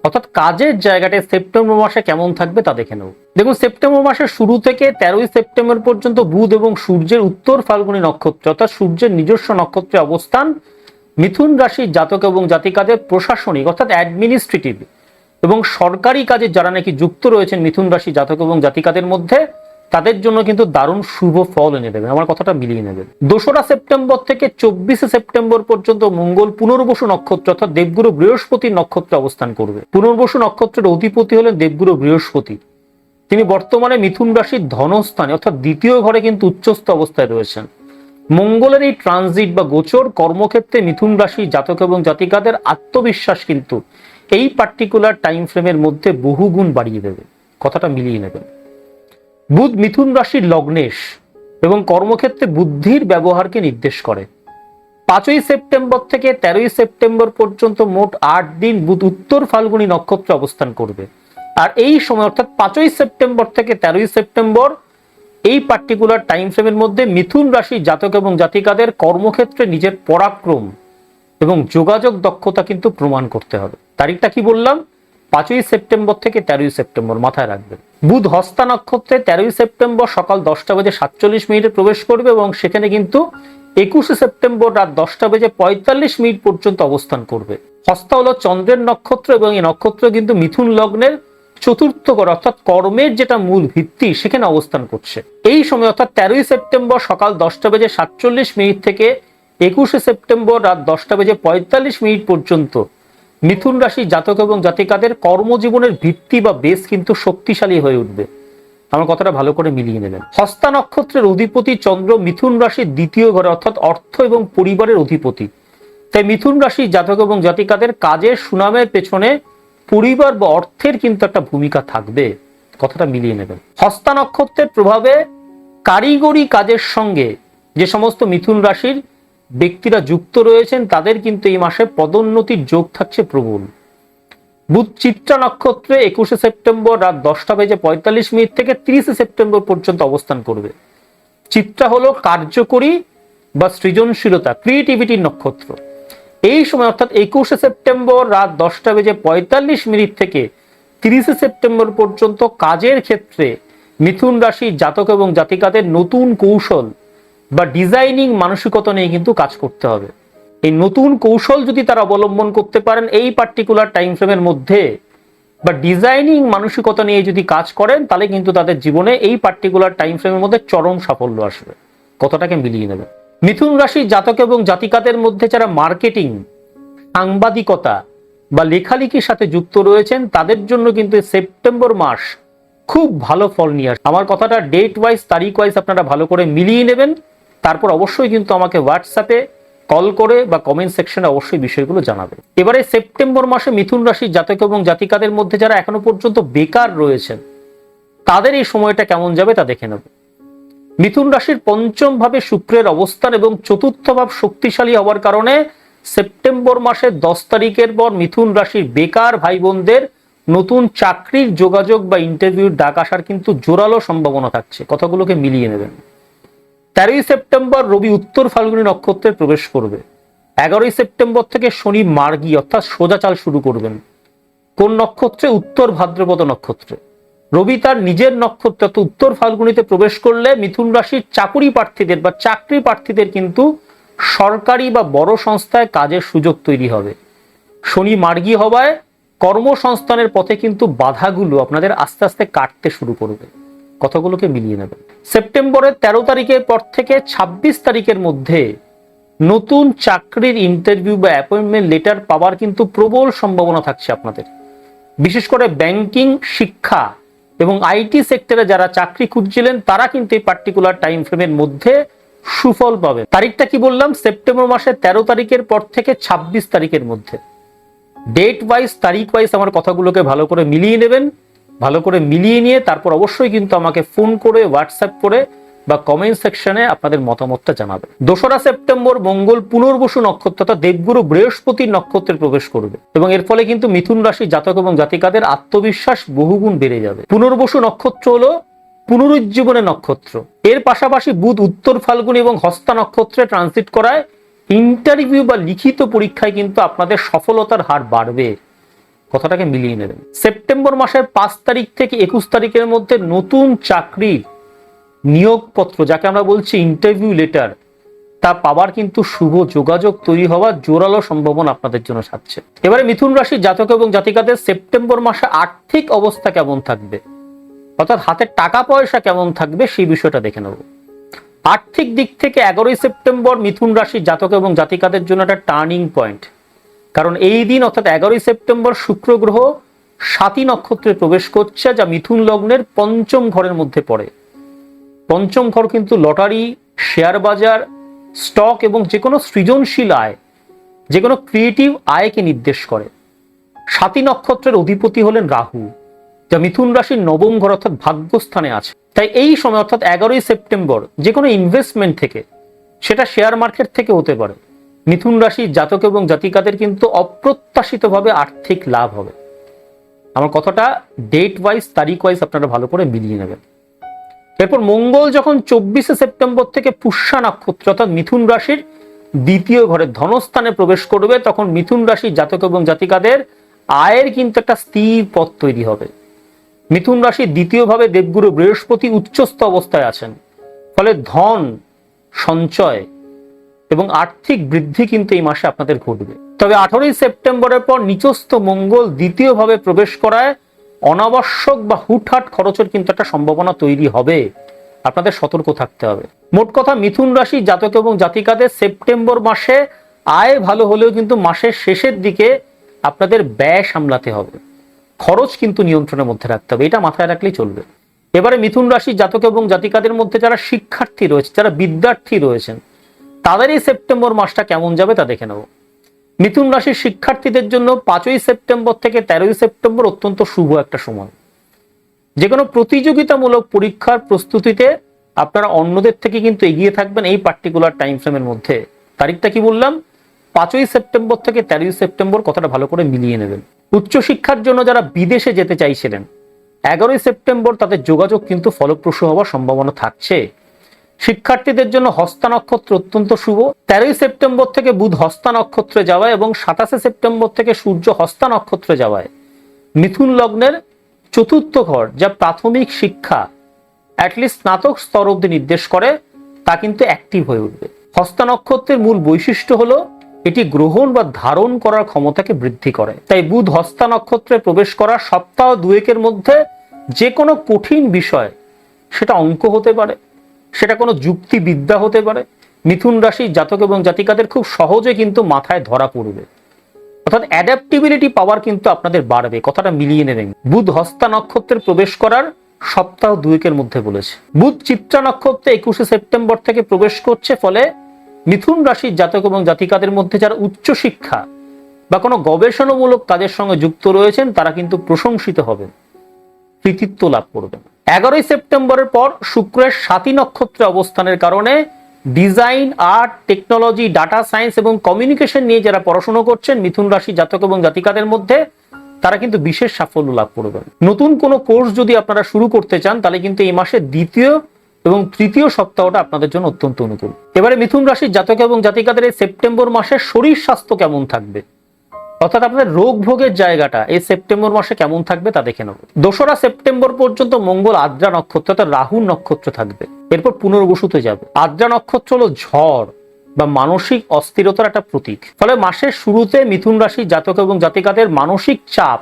অর্থাৎ কাজের জায়গাটা সেপ্টেম্বর মাসে কেমন থাকবে তা দেখে নেব। দেখুন, সেপ্টেম্বর মাসের শুরু থেকে 13ই সেপ্টেম্বর পর্যন্ত বুধ এবং সূর্যের উত্তর ফাল্গুনী নক্ষত্র অর্থাৎ সূর্যের নিজস্ব নক্ষত্রে অবস্থান মিথুন রাশির জাতক এবং জাতিকাদের প্রশাসনিক অর্থাৎ অ্যাডমিনিস্ট্রেটিভ এবং সরকারি কাজে যারা নাকি যুক্ত রয়েছেন মিথুন রাশি জাতক এবং জাতিকাদের মধ্যে, তাদের জন্য কিন্তু দারুণ শুভ ফল এনে দেবেন। আমার কথাটা মিলিয়ে নেবেন। 2রা সেপ্টেম্বর থেকে 24শে সেপ্টেম্বর পর্যন্ত মঙ্গল পুনর্বসু নক্ষত্র অর্থাৎ দেবগুরু বৃহস্পতির নক্ষত্রে অবস্থান করবে। পুনর্বসু নক্ষত্রের অধিপতি হলেন দেবগুরু বৃহস্পতি। তিনি বর্তমানে মিথুন রাশির ধনস্থানে অর্থাৎ দ্বিতীয় ঘরে কিন্তু উচ্চস্থ অবস্থায় রয়েছেন। মঙ্গলের এই ট্রানজিট বা গোচর কর্মক্ষেত্রে মিথুন রাশি জাতক এবং জাতিকাদের আত্মবিশ্বাস কিন্তু এই পার্টিকুলার টাইম ফ্রেমের মধ্যে বহুগুণ বাড়িয়ে দেবে। কথাটা মিলিয়ে নেবেন। বুধ মিথুন রাশির লগ্নেশ এবং কর্মক্ষেত্রে বুদ্ধির ব্যবহারকে নির্দেশ করে। 5ই সেপ্টেম্বর থেকে 13ই সেপ্টেম্বর পর্যন্ত মোট 8 দিন বুধ উত্তর ফাল্গুনী নক্ষত্রে অবস্থান করবে। আর এই সময় অর্থাৎ 5ই সেপ্টেম্বর থেকে 13ই সেপ্টেম্বর এই পার্টিকুলার টাইম ফ্রেমের মধ্যে মিথুন রাশি জাতক এবং জাতিকাদের কর্মক্ষেত্রে নিজের পরাক্রম এবং যোগাযোগ দক্ষতা কিন্তু প্রমাণ করতে হবে। তারিখটা কি বললাম? 5ই সেপ্টেম্বর থেকে 13ই সেপ্টেম্বর, মাথায় রাখবেন। বুধ হস্তা নক্ষত্রে 13ই সেপ্টেম্বর সকাল 10টা বেজে 47 মিনিটে প্রবেশ করবে এবং সেখানে কিন্তু 21শে সেপ্টেম্বর রাত 10টা বেজে 45 মিনিট পর্যন্ত অবস্থান করবে। হস্তা হলো চন্দ্রের নক্ষত্র এবং এই নক্ষত্র কিন্তু মিথুন লগ্নের চতুর্থ ঘর অর্থাৎ কর্মের যেটা মূল ভিত্তি সেখানে অবস্থান করছে। এই সময় অর্থাৎ 13ই সেপ্টেম্বর সকাল 10টা বেজে 47 মিনিট থেকে 21শে সেপ্টেম্বর রাত 10টা বেজে 45 মিনিট পর্যন্ত মিথুন রাশি জাতক এবং জাতিকাদের কর্মজীবনের ভিত্তি বা বেস কিন্তু শক্তিশালী হয়ে উঠবে। আমার কথাটা ভালো করে মিলিয়ে নেবেন। হস্তা নক্ষত্রের অধিপতি চন্দ্র মিথুন রাশির দ্বিতীয় ঘরে অর্থাৎ অর্থ এবং পরিবারের অধিপতি। তাই মিথুন রাশি জাতক এবং জাতিকাদের কাজের সুনামের পেছনে পরিবার বা অর্থের কিন্তু একটা ভূমিকা থাকবে। কথাটা মিলিয়ে নেবেন। হস্তা নক্ষত্রের প্রভাবে কারিগরি কাজের সঙ্গে যে সমস্ত মিথুন রাশির ব্যক্তিরা যুক্ত রয়েছেন তাদের কিন্তু এই মাসে পদোন্নতির যোগ থাকছে প্রবল। বুধ চিত্রা নক্ষত্রে 21শে সেপ্টেম্বর রাত 10টা বেজে 45 মিনিট থেকে 30শে সেপ্টেম্বর পর্যন্ত অবস্থান করবে। চিত্রা হলো কার্যকরী বা সৃজনশীলতা, ক্রিয়েটিভিটির নক্ষত্র। এই সময় অর্থাৎ 21শে সেপ্টেম্বর রাত 10টা বেজে 45 মিনিট থেকে 30শে সেপ্টেম্বর পর্যন্ত কাজের ক্ষেত্রে মিথুন রাশি জাতক এবং জাতিকাদের নতুন কৌশল বা ডিজাইনিং মানসিকতা নিয়ে কিন্তু কাজ করতে হবে। এই নতুন কৌশল যদি তারা অবলম্বন করতে পারেন এই পার্টিকুলার টাইম ফ্রেমের মধ্যে বা ডিজাইনিং মানসিকতা নিয়ে যদি কাজ করেন তাহলে কিন্তু তাদের জীবনে এই পার্টিকুলার টাইম ফ্রেমের মধ্যে চরম সাফল্য আসবে। কথাটাকে মিলিয়ে নেবেন। মিথুন রাশির জাতক এবং জাতিকাদের মধ্যে যারা মার্কেটিং, সাংবাদিকতা বা লেখালেখির সাথে যুক্ত রয়েছেন তাদের জন্য কিন্তু সেপ্টেম্বর মাস খুব ভালো ফল নিয়ে আসে। আমার কথাটা ডেট ওয়াইজ, তারিখ ওয়াইজ আপনারা ভালো করে মিলিয়ে নেবেন। তারপর অবশ্যই কিন্তু আমাকে হোয়াটসঅ্যাপে কল করে বা কমেন্ট সেকশনে অবশ্যই বিষয়গুলো জানাবে। এবারে সেপ্টেম্বর মাসে মিথুন রাশির জাতক এবং জাতিকাদের মধ্যে যারা এখনো পর্যন্ত বেকার রয়েছেন তাদের এই সময়টা কেমন যাবে তা দেখে নেব। মিথুন রাশির পঞ্চম ভাবে শুক্রের অবস্থান এবং চতুর্থ ভাব শক্তিশালী হওয়ার কারণে সেপ্টেম্বর মাসের 10 তারিখের পর মিথুন রাশির বেকার ভাই বোনদের নতুন চাকরির যোগাযোগ বা ইন্টারভিউর ডাক আসার কিন্তু জোরালো সম্ভাবনা থাকছে। কথাগুলোকে মিলিয়ে নেবেন। 13ই সেপ্টেম্বর রবি উত্তর ফাল্গুনী নক্ষত্রে প্রবেশ করবে। 11ই সেপ্টেম্বর থেকে শনি মার্গী অর্থাৎ সোজা চাল শুরু করবেন। কোন নক্ষত্রে? উত্তর ভাদ্রপদ নক্ষত্রে। রবি তার নিজের নক্ষত্র অর্থাৎ উত্তর ফাল্গুনীতে প্রবেশ করলে মিথুন রাশির চাকুরি প্রার্থীদের বা চাকরি প্রার্থীদের কিন্তু সরকারি বা বড় সংস্থায় কাজের সুযোগ তৈরি হবে। শনি মার্গী হওয়ায় কর্মসংস্থানের পথে কিন্তু বাধাগুলো আপনাদের আস্তে আস্তে কাটতে শুরু করবে। কথাগুলোকে মিলিয়ে নেবেন। সেপ্টেম্বরের 13 তারিখের পর থেকে 26 তারিখের মধ্যে নতুন চাকরির ইন্টারভিউ বা অ্যাপয়েন্টমেন্ট লেটার পাওয়ার কিন্তু প্রবল সম্ভাবনা থাকছে আপনাদের। বিশেষ করে ব্যাংকিং, শিক্ষা এবং আইটি সেক্টরে যারা চাকরি খুঁজছিলেন তারা কিন্তু এই পার্টিকুলার টাইম ফ্রেমের মধ্যে সুফল পাবে। তারিখটা কি বললাম? সেপ্টেম্বর মাসের 13 তারিখের পর থেকে 26 তারিখের মধ্যে। ডেট ওয়াইজ, তারিখ ওয়াইজ আমার কথাগুলোকে ভালো করে মিলিয়ে নেবেন। ভালো করে মিলিয়ে নিয়ে তারপর অবশ্যই কিন্তু আমাকে ফোন করে, হোয়াটসঅ্যাপ করে বা কমেন্ট সেকশনে আপনাদের মতামতটা জানাবেন। 2রা সেপ্টেম্বর মঙ্গল পুনর্বসু নক্ষত্র অর্থাৎ দেবগুরু বৃহস্পতির নক্ষত্রে প্রবেশ করবে এবং এর ফলে কিন্তু মিথুন রাশি জাতক এবং জাতিকাদের আত্মবিশ্বাস বহুগুণ বেড়ে যাবে। পুনর্বসু নক্ষত্র হলো পুনরুজ্জীবনের নক্ষত্র। এর পাশাপাশি বুধ উত্তর ফাল্গুনী এবং হস্তা নক্ষত্রে ট্রানজিট করায় ইন্টারভিউ বা লিখিত পরীক্ষায় কিন্তু আপনাদের সফলতার হার বাড়বে। কথাটাকে মিলিয়ে নেবেন। সেপ্টেম্বর মাসের 5 তারিখ থেকে 21 তারিখের মধ্যে নতুন চাকরির নিয়োগপত্র, যাকে আমরা বলছি ইন্টারভিউ লেটার, তা পাওয়ার কিন্তু শুভ যোগাযোগ তৈরি হওয়ার জোরালো সম্ভাবনা আপনাদের জন্য থাকছে। এবারে মিথুন রাশির জাতক এবং জাতিকাদের সেপ্টেম্বর মাসে আর্থিক অবস্থা কেমন থাকবে, অর্থাৎ হাতে টাকা পয়সা কেমন থাকবে সেই বিষয়টা দেখে নেব। আর্থিক দিক থেকে 11ই সেপ্টেম্বর মিথুন রাশির জাতক এবং জাতিকাদের জন্য একটা টার্নিং পয়েন্ট। কারণ এই দিন অর্থাৎ 11ই সেপ্টেম্বর শুক্র গ্রহ স্বাতী নক্ষত্রে প্রবেশ করছে, যা মিথুন লগ্নের পঞ্চম ঘরের মধ্যে পড়ে। পঞ্চম ঘর কিন্তু লটারি, শেয়ার বাজার, স্টক এবং যে কোনো সৃজনশীল আয়, যে কোনো ক্রিয়েটিভ আয়কে নির্দেশ করে। স্বাতী নক্ষত্রের অধিপতি হলেন রাহু, যা মিথুন রাশির নবম ঘর অর্থাৎ ভাগ্যস্থানে আছে। তাই এই সময় অর্থাৎ 11ই সেপ্টেম্বর যে কোনো ইনভেস্টমেন্ট থেকে, সেটা শেয়ার মার্কেট থেকে হতে পারে, মিথুন রাশির জাতক এবং জাতিকাদের কিন্তু অপ্রত্যাশিতভাবে আর্থিক লাভ হবে। আমার কথাটা ডেট ওয়াইজ, তারিখ ওয়াইজ আপনারা ভালো করে মিলিয়ে নেবেন। এরপর মঙ্গল যখন 24শে সেপ্টেম্বর থেকে পুষ্যা নক্ষত্র অর্থাৎ মিথুন রাশির দ্বিতীয় ঘরে ধনস্থানে প্রবেশ করবে, তখন মিথুন রাশির জাতক এবং জাতিকাদের আয়ের কিন্তু একটা স্থির পথ তৈরি হবে। মিথুন রাশির দ্বিতীয়ভাবে দেবগুরু বৃহস্পতি উচ্চস্থ অবস্থায় আছেন, ফলে ধন সঞ্চয় এবং আর্থিক বৃদ্ধি কিন্তু এই মাসে আপনাদের ঘটবে। তবে 18ই সেপ্টেম্বরের পর নিচস্থ মঙ্গল দ্বিতীয়ভাবে প্রবেশ করায় অনাবশ্যক বা হুটহাট খরচের কিন্তু একটা সম্ভাবনা তৈরি হবে, আপনাদের সতর্ক থাকতে হবে। মোট কথা মিথুন রাশি জাতক এবং জাতিকাদের সেপ্টেম্বর মাসে আয় ভালো হলেও কিন্তু মাসের শেষের দিকে আপনাদের ব্যয় সামলাতে হবে, খরচ কিন্তু নিয়ন্ত্রণের মধ্যে রাখতে হবে, এটা মাথায় রাখলেই চলবে। এবারে মিথুন রাশি জাতক এবং জাতিকাদের মধ্যে যারা শিক্ষার্থী রয়েছে, যারা বিদ্যার্থী রয়েছেন, তাদের এই সেপ্টেম্বর মাসটা কেমন যাবে তা দেখে নেব। মিথুন রাশির শিক্ষার্থীদের জন্য 5ই সেপ্টেম্বর থেকে 13ই সেপ্টেম্বর অত্যন্ত শুভ একটা সময়। যে কোনো প্রতিযোগিতামূলক পরীক্ষার প্রস্তুতিতে আপনারা অন্যদের থেকে কিন্তু এগিয়ে থাকবেন এই পার্টিকুলার টাইম ফ্রেমের মধ্যে। তারিখটা কি বললাম? 5ই সেপ্টেম্বর থেকে 13ই সেপ্টেম্বর, কথাটা ভালো করে মিলিয়ে নেবেন। উচ্চশিক্ষার জন্য যারা বিদেশে যেতে চাইছিলেন, 11ই সেপ্টেম্বর তাদের যোগাযোগ কিন্তু ফলপ্রসূ হওয়ার সম্ভাবনা থাকছে। শিক্ষার্থীদের জন্য হস্তা নক্ষত্র অত্যন্ত শুভ। 13ই সেপ্টেম্বর থেকে বুধ হস্তা নক্ষত্রে যাওয়ায় এবং 27শে সেপ্টেম্বর থেকে সূর্য হস্তা নক্ষত্রে যাওয়ায় মিথুন লগ্নের চতুর্থ ঘর, যা প্রাথমিক শিক্ষা অ্যাটলিস্ট স্নাতক স্তর অবধি নির্দেশ করে, তা কিন্তু অ্যাক্টিভ হয়ে উঠবে। হস্তা নক্ষত্রের মূল বৈশিষ্ট্য হলো এটি গ্রহণ বা ধারণ করার ক্ষমতাকে বৃদ্ধি করে। তাই বুধ হস্তা নক্ষত্রে প্রবেশ করার সপ্তাহ দুয়েকের মধ্যে যে কোনো কঠিন বিষয়, সেটা অঙ্ক হতে পারে, সেটা কোনো যুক্তিবিদ্যা হতে পারে, মিথুন রাশির জাতক এবং জাতিকাদের খুব সহজে কিন্তু মাথায় ধরা পড়বে। অর্থাৎ অ্যাডাপ্টিবিলিটি পাওয়ার কিন্তু আপনাদের বাড়বে, কথাটা মিলিয়ে নেবেন। বুধ হস্তা নক্ষত্রে প্রবেশ করার সপ্তাহ দুয়েকের মধ্যে বলেছে। বুধ চিত্রা নক্ষত্রে 21শে সেপ্টেম্বর থেকে প্রবেশ করছে, ফলে মিথুন রাশির জাতক এবং জাতিকাদের মধ্যে যারা উচ্চশিক্ষা বা কোনো গবেষণামূলক কাজের সঙ্গে যুক্ত রয়েছেন, তারা কিন্তু প্রশংসিত হবেন, কৃতিত্ব লাভ করবেন। 11ই সেপ্টেম্বরের পর শুক্রের স্বাতী নক্ষত্রে অবস্থানের কারণে design, art, technology, data science এবং কমিউনিকেশন নিয়ে যারা পড়াশোনা করছেন মিথুন রাশি জাতক এবং জাতিকাদের মধ্যে, তারা কিন্তু বিশেষ সাফল্য লাভ করবেন। নতুন কোনো কোর্স যদি আপনারা শুরু করতে চান, তাহলে কিন্তু এই মাসের দ্বিতীয় এবং তৃতীয় সপ্তাহটা আপনাদের জন্য অত্যন্ত অনুকূল। এবারে মিথুন রাশির জাতক এবং জাতিকাদের এই সেপ্টেম্বর মাসে শরীর স্বাস্থ্য কেমন থাকবে, অর্থাৎ আপনাদের রোগ ভোগের জায়গাটা এই সেপ্টেম্বর মাসে কেমন থাকবে তা দেখে নেব। 2রা সেপ্টেম্বর পর্যন্ত মঙ্গল আদ্রা নক্ষত্র অর্থাৎ রাহু নক্ষত্র থাকবে, এরপর পুনর্বসুতে যাবে। আদ্রা নক্ষত্র হলো ঝড় বা মানসিক অস্থিরতার একটা প্রতীক। ফলে মাসের শুরুতে মিথুন রাশির জাতক এবং জাতিকাদের মানসিক চাপ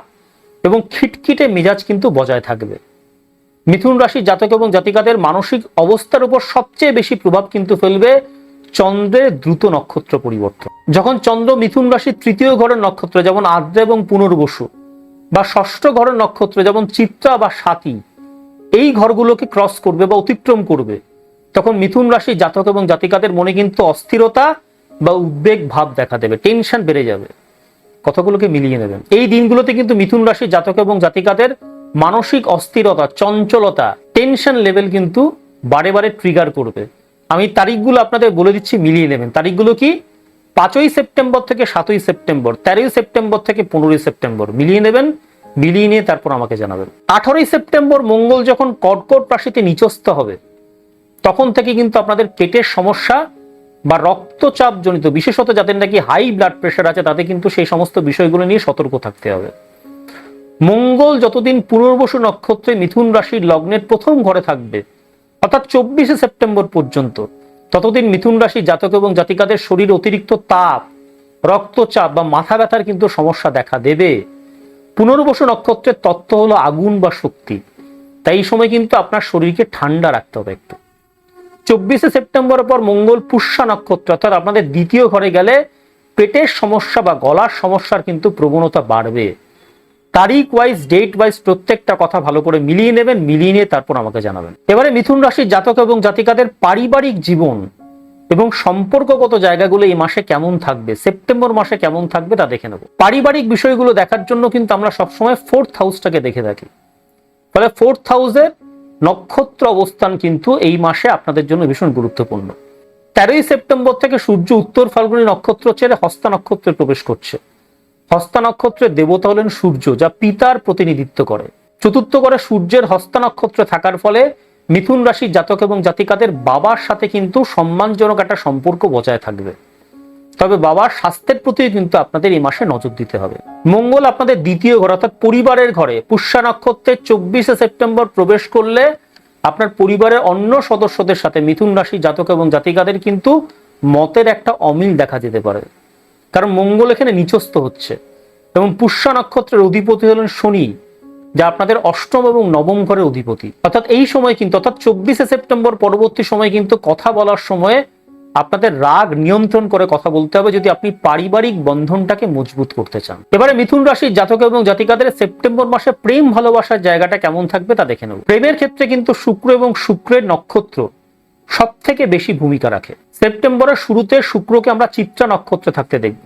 এবং খিটখিটে মেজাজ কিন্তু বজায় থাকবে। মিথুন রাশির জাতক এবং জাতিকাদের মানসিক অবস্থার উপর সবচেয়ে বেশি প্রভাব কিন্তু ফেলবে চন্দ্রের দ্রুত নক্ষত্র পরিবর্তন। যখন চন্দ্র মিথুন রাশির তৃতীয় ঘরের নক্ষত্র যেমন আদ্রা এবং পুনর্বসু, বা ষষ্ঠ ঘরের নক্ষত্র যেমন চিত্রা বা স্বাতী, এই ঘরগুলোকে ক্রস করবে বা অতিক্রম করবে, তখন মিথুন রাশির জাতক এবং জাতিকাদের মনে কিন্তু অস্থিরতা বা উদ্বেগ ভাব দেখা দেবে, টেনশন বেড়ে যাবে। কথাগুলোকে মিলিয়ে নেবেন। এই দিনগুলোতে কিন্তু মিথুন রাশির জাতক এবং জাতিকাদের মানসিক অস্থিরতা, চঞ্চলতা, টেনশন লেভেল কিন্তু বারে বারে ট্রিগার করবে। আমি তারিখগুলো আপনাদের বলে দিচ্ছি, মিলিয়ে নেবেন। তারিখগুলো কি? 5ই সেপ্টেম্বর থেকে 7ই সেপ্টেম্বর, 13ই সেপ্টেম্বর থেকে 15ই সেপ্টেম্বর, মিলিয়ে নেবেন। মিলিয়ে নিয়ে তারপর আমাকে জানাবেন। 18ই সেপ্টেম্বর মঙ্গল যখন কর্কট রাশিতে নিচস্থ হবে, তখন থেকে কিন্তু আপনাদের পেটের সমস্যা বা রক্তচাপ জনিত, বিশেষত যাদের নাকি হাই ব্লাড প্রেশার আছে, তাদের কিন্তু সেই সমস্ত বিষয়গুলো নিয়ে সতর্ক থাকতে হবে। মঙ্গল যতদিন পুনর্বসু নক্ষত্রে মিথুন রাশির লগ্নের প্রথম ঘরে থাকবে, অর্থাৎ 24শে সেপ্টেম্বর পর্যন্ত, ততদিন মিথুন রাশি জাতক এবং জাতিকাদের শরীর অতিরিক্ত তাপ, রক্তচাপ বা মাথা ব্যথার কিন্তু সমস্যা দেখা দেবে। পুনর্বসু নক্ষত্রের তত্ত্ব হলো আগুন বা শক্তি, তাই এই সময় কিন্তু আপনার শরীরকে ঠান্ডা রাখতে হবে একটু। 24শে সেপ্টেম্বরের পর মঙ্গল পুষ্যা নক্ষত্র অর্থাৎ আপনাদের দ্বিতীয় ঘরে গেলে পেটের সমস্যা বা গলার সমস্যার কিন্তু প্রবণতা বাড়বে। তারিখ ওয়াইজ, ডেট ওয়াইজ প্রত্যেকটা কথা ভালো করে মিলিয়ে নেবেন, মিলিয়ে নিয়ে তারপর আমাকে জানাবেন। এবারে মিথুন রাশির জাতক এবং জাতিকাদের পারিবারিক জীবন এবং সম্পর্কগত জায়গাগুলো এই মাসে কেমন থাকবে, সেপ্টেম্বর মাসে কেমন থাকবে তা দেখে নেব। পারিবারিক বিষয়গুলো দেখার জন্য কিন্তু আমরা সবসময় 4th হাউসটাকে দেখে থাকি। ফলে 4th হাউসের নক্ষত্র অবস্থান কিন্তু এই মাসে আপনাদের জন্য ভীষণ গুরুত্বপূর্ণ। 13ই সেপ্টেম্বর থেকে সূর্য উত্তর ফাল্গুনী নক্ষত্র ছেড়ে হস্তা নক্ষত্রে প্রবেশ করছে। হস্তা নক্ষত্রের দেবতা হলেন সূর্য, যা পিতার প্রতিনিধিত্ব করে। চতুর্থ ঘরে সূর্যের হস্তা নক্ষত্রে থাকার ফলে মিথুন রাশির জাতক এবং জাতিকাদের বাবার সাথে কিন্তু সম্মানজনক একটা সম্পর্ক বজায় থাকবে। তবে বাবার স্বাস্থ্যের প্রতিও কিন্তু আপনাদের এই মাসে নজর দিতে হবে। মঙ্গল আপনাদের দ্বিতীয় ঘর অর্থাৎ পরিবারের ঘরে পুষ্যা নক্ষত্রের 24শে সেপ্টেম্বর প্রবেশ করলে আপনার পরিবারের অন্য সদস্যদের সাথে মিথুন রাশি জাতক এবং জাতিকাদের কিন্তু মতের একটা অমিল দেখা যেতে পারে, কারণ মঙ্গল এখানে নিচস্থ হচ্ছে এবং পুষ্যা নক্ষত্রের অধিপতি হলেন শনি, যা আপনাদের অষ্টম এবং নবম ঘরের অধিপতি। অর্থাৎ এই সময় কিন্তু অর্থাৎ 24শে সেপ্টেম্বর পরবর্তী সময় কিন্তু কথা বলার সময় আপনাদের রাগ নিয়ন্ত্রণ করে কথা বলতে হবে যদি আপনি পারিবারিক বন্ধনটাকে মজবুত করতে চান। এবারে মিথুন রাশির জাতক এবং জাতিকাদের সেপ্টেম্বর মাসে প্রেম ভালোবাসার জায়গাটা কেমন থাকবে তা দেখে নেব। প্রেমের ক্ষেত্রে কিন্তু শুক্র এবং শুক্রের নক্ষত্র সব থেকে বেশি ভূমিকা রাখে। সেপ্টেম্বরের শুরুতে শুক্রকে আমরা চিত্রা নক্ষত্রে থাকতে দেখব।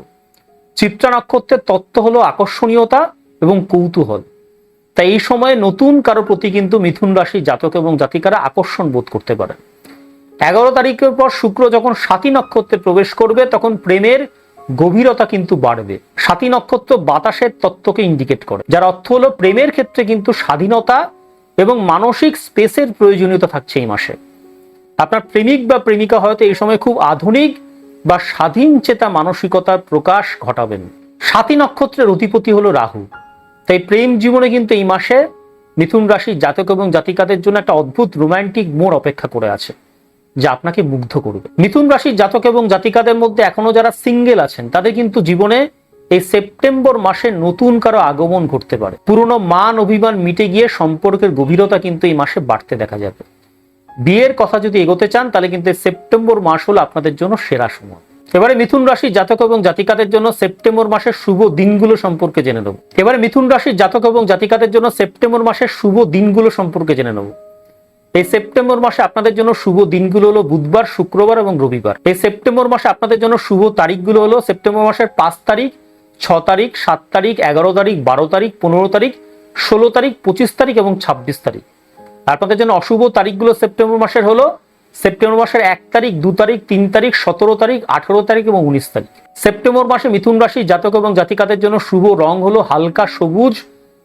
চিত্রা নক্ষত্রের তত্ত্ব হলো আকর্ষণীয়তা এবং কৌতূহল, তাই এই সময়ে নতুন কারো প্রতি কিন্তু মিথুন রাশির জাতক এবং জাতিকারা আকর্ষণ বোধ করতে পারেন। 11 তারিখের পর শুক্র যখন স্বাতী নক্ষত্রে প্রবেশ করবে তখন প্রেমের গভীরতা কিন্তু বাড়বে। স্বাতী নক্ষত্র বাতাসের তত্ত্বকে ইন্ডিকেট করে, যার অর্থ হলো প্রেমের ক্ষেত্রে কিন্তু স্বাধীনতা এবং মানসিক স্পেসের প্রয়োজনীয়তা থাকছে এই মাসে। আপনার প্রেমিক বা প্রেমিকা হয়তো এই সময় খুব আধুনিক বা স্বাধীন চেতা মানসিকতার প্রকাশ ঘটাবেন। স্বাতী নক্ষত্রের অধিপতি হলো রাহু, তাই প্রেম জীবনে কিন্তু এই মাসে মিথুন রাশির জাতক এবং জাতিকাদের জন্য একটা অদ্ভুত রোমান্টিক মোড় অপেক্ষা করে আছে, যা আপনাকে মুগ্ধ করবে। মিথুন রাশির জাতক এবং জাতিকাদের মধ্যে এখনো যারা সিঙ্গেল আছেন তাদের কিন্তু জীবনে এই সেপ্টেম্বর মাসে নতুন কারো আগমন ঘটতে পারে। পুরনো মান অভিমান মিটে গিয়ে সম্পর্কের গভীরতা কিন্তু এই মাসে বাড়তে দেখা যাবে। বিয়ের কথা যদি এগোতে চান তাহলে কিন্তু সেপ্টেম্বর মাস হলো আপনাদের জন্য সেরা সময়। এবারে মিথুন রাশির জাতক এবং জাতিকাদের জন্য সেপ্টেম্বর মাসের শুভ দিনগুলো সম্পর্কে জেনে নেব। এবারে মিথুন রাশির জাতক এবং জাতিকাদের জন্য সেপ্টেম্বর মাসের শুভ দিনগুলো সম্পর্কে জেনে নেব। এই সেপ্টেম্বর মাসে আপনাদের জন্য শুভ দিনগুলো হলো বুধবার, শুক্রবার এবং রবিবার। এই সেপ্টেম্বর মাসে আপনাদের জন্য শুভ তারিখগুলো হলো সেপ্টেম্বর মাসের 5 তারিখ, 6 তারিখ, 7 তারিখ, 11 তারিখ, 12 তারিখ, 15 তারিখ, 16 তারিখ, 25 তারিখ এবং 26 তারিখ। আপনাদের জন্য অশুভ তারিখগুলো সেপ্টেম্বর মাসের হলো সেপ্টেম্বর মাসের 1 তারিখ, 2 তারিখ, 3 তারিখ, 17 তারিখ, 18 তারিখ এবং 19 তারিখ। সেপ্টেম্বর মাসে মিথুন রাশির জাতক এবং জাতিকাদের জন্য শুভ রং হলো হালকা সবুজ,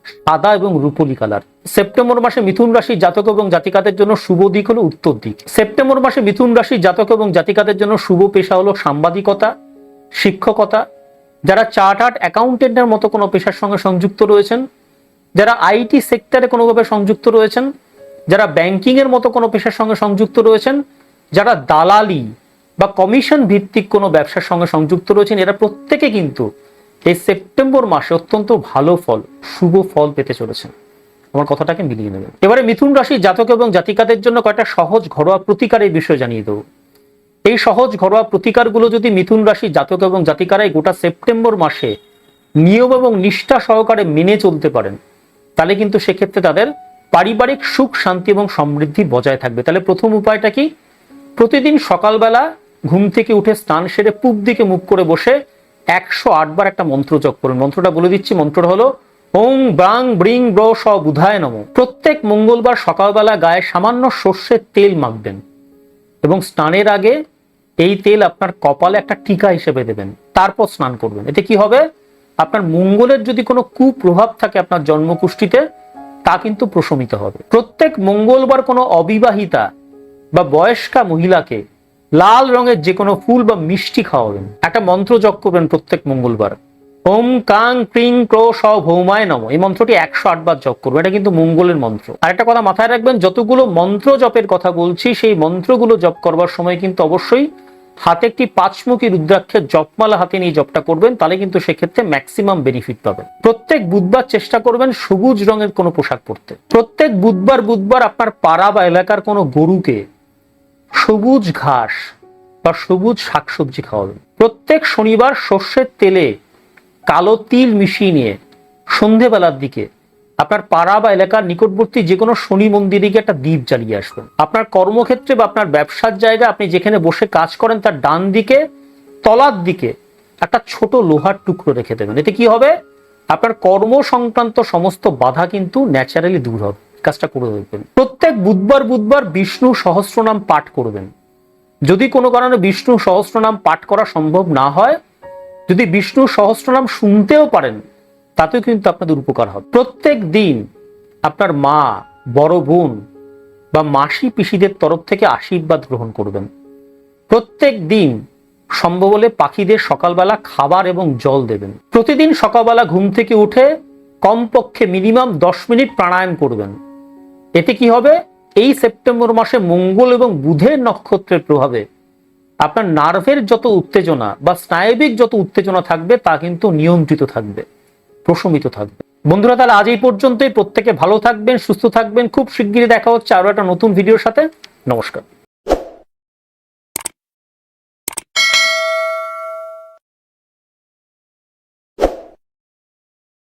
সাদা এবং রূপোলি কালার। সেপ্টেম্বর মাসে মিথুন রাশির জাতক এবং জাতিকাদের জন্য শুভ দিক হলো উত্তর দিক। সেপ্টেম্বর মাসে মিথুন রাশির জাতক এবং জাতিকাদের জন্য শুভ পেশা হলো সাংবাদিকতা, শিক্ষকতা। যারা চার্টার্ড অ্যাকাউন্টেন্টের মতো কোনো পেশার সঙ্গে সংযুক্ত রয়েছেন, যারা আইটি সেক্টরে কোনোভাবে সংযুক্ত রয়েছেন, যারা ব্যাংকিং এর মতো কোনো পেশার সঙ্গে সংযুক্ত রয়েছেন, যারা দালালি বা কমিশন ভিত্তিক কোনো ব্যবসার সঙ্গে সংযুক্ত রয়েছেন, এরা প্রত্যেকে কিন্তু এই সেপ্টেম্বর মাসে অত্যন্ত ভালো ফল, শুভ ফল পেতে চলেছেন। আমার কথাটাকে মিলিয়ে নেবেন। এবারে মিথুন রাশির জাতক এবং জাতিকাদের জন্য কয়েকটা সহজ ঘরোয়া প্রতিকারের বিষয় জানিয়ে দেবো। এই সহজ ঘরোয়া প্রতিকারগুলো যদি মিথুন রাশির জাতক এবং জাতিকারাই গোটা সেপ্টেম্বর মাসে নিয়ম এবং নিষ্ঠা সহকারে মেনে চলতে পারেন, তাহলে কিন্তু সেক্ষেত্রে তাদের পারিবারিক সুখ, শান্তি এবং সমৃদ্ধি বজায় থাকবে। তাহলে প্রথম উপায়টা কি? প্রতিদিন সকালবেলা ঘুম থেকে উঠে স্নান সেরে পূব দিকে মুখ করে বসে 108 বার একটা মন্ত্র জপ করুন। মন্ত্রটা বলে দিচ্ছি, মন্ত্রটা হলো ওং ব্রাং ব্রিং ব্র স বুধায় নমঃ। প্রত্যেক মঙ্গলবার সকালবেলা গায়ে সামান্য সর্ষের তেল মাখবেন এবং স্নানের আগে এই তেল আপনার কপালে একটা টিকা হিসেবে দেবেন, তারপর স্নান করবেন। এতে কি হবে? আপনার মঙ্গলের যদি কোনো কুপ্রভাব থাকে আপনার জন্মকুষ্ঠিতে, তা কিন্তু প্রশমিত হবে। প্রত্যেক মঙ্গলবার কোনো অবিবাহিতা বা বয়স্কা মহিলাকে লাল রঙের যে কোনো ফুল বা মিষ্টি খাওয়াবেন। একটা মন্ত্র জপ করবেন প্রত্যেক মঙ্গলবার। ওম কাং ক্রিং ক্রো স ভৌমায় নমঃ এই মন্ত্রটি 108 বার জপ করবে। এটা কিন্তু মঙ্গলের মন্ত্র। আর একটা কথা মাথায় রাখবেন, যতগুলো মন্ত্র জপের কথা বলছি সেই মন্ত্রগুলো জপ করবার সময় কিন্তু অবশ্যই হাতে একটি 5মুখী রুদ্রাক্ষের জপমালা হাতে নিয়ে জপটা করবেন, তাহলে কিন্তু সেক্ষেত্রে ম্যাক্সিমাম বেনিফিট পাবেন। প্রত্যেক বুধবার চেষ্টা করবেন সবুজ রঙের কোনো পোশাক পরতে। প্রত্যেক বুধবার আপনার পাড়া বা এলাকার কোনো গরুকে সবুজ ঘাস বা সবুজ শাকসবজি খাওয়াবেন। প্রত্যেক শনিবার সর্ষের তেলে কালো তিল মিশিয়ে নিয়ে সন্ধেবেলার দিকে আপনার পাড়া বা এলাকার নিকটবর্তী যে কোনো শনি মন্দিরে গিয়ে একটা দ্বীপ জ্বালিয়ে আসবেন। আপনার কর্মক্ষেত্রে বা আপনার ব্যবসার জায়গা আপনি যেখানে বসে কাজ করেন তার ডান দিকে তলার দিকে একটা ছোট লোহার টুকরো রেখে দেবেন। এতে কি হবে, আপনার কর্ম সংক্রান্ত সমস্ত বাধা কিন্তু ন্যাচারালি দূর হবে। কাজটা করে দেখবেন। প্রত্যেক বুধবার বিষ্ণু সহস্রনাম পাঠ করবেন। যদি কোনো কারণে বিষ্ণু সহস্রনাম পাঠ করা সম্ভব না হয়, যদি বিষ্ণু সহস্রনাম শুনতেও পারেন, তাতেও কিন্তু আপনাদের উপকার হবে। প্রত্যেক দিন আপনার মা, বড় বোন বা মাসি পিসিদের তরফ থেকে আশীর্বাদ গ্রহণ করবেন। প্রত্যেক দিন সম্ভব হলে পাখিদের সকালবেলা খাবার এবং জল দেবেন। প্রতিদিন সকালবেলা ঘুম থেকে উঠে কমপক্ষে মিনিমাম 10 মিনিট প্রাণায়াম করবেন। এতে কি হবে, এই সেপ্টেম্বর মাসে মঙ্গল এবং বুধের নক্ষত্রের প্রভাবে আপনার নার্ভের যত উত্তেজনা বা স্নায়বিক যত উত্তেজনা থাকবে তা কিন্তু নিয়ন্ত্রিত থাকবে, প্রশমিত থাকবে। বন্ধুরা, তাহলে আজ এই পর্যন্তই। প্রত্যেকে ভালো থাকবেন, সুস্থ থাকবেন। খুব শিগগিরই দেখা হচ্ছে আরো একটা নতুন ভিডিওর সাথে। নমস্কার।